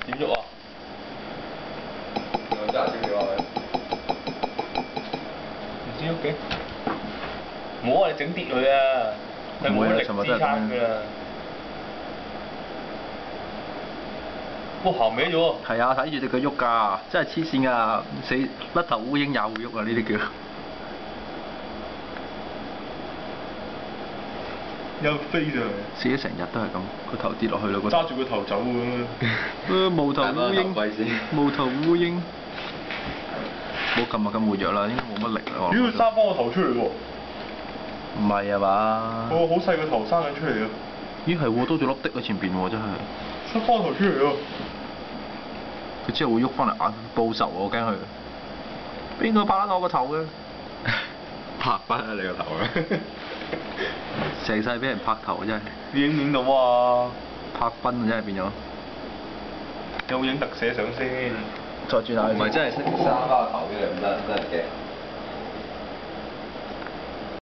點喐啊？我揸少少啊唔知喐嘅。冇啊！你整跌佢啊！係冇乜力支撐㗎啦。哇！行歪咗。係啊，睇住隻腳喐㗎，真係黐線㗎，死甩頭烏蠅也會喐啊！呢啲叫。又飛上嚟。死咗成日都係咁，個頭跌落去啦，揸住個頭走咁無頭烏蠅，無頭烏蠅。冇琴日咁活躍啦，應該冇乜力啦。屌！佢生翻個頭出嚟喎。唔係啊嘛？個好細個頭生緊出嚟啊！咦係喎，多咗粒的喺前邊喎，真係。出翻頭出嚟啊！佢之後會喐翻嚟眼報仇啊！我驚佢。邊個拍甩我個頭嘅？拍翻你個頭啊！成世俾人拍頭真係。你影唔影到啊？拍崩啊！真係變咗。有冇影特寫相先？再轉下。唔係真係識生翻個頭嘅，唔得嘅。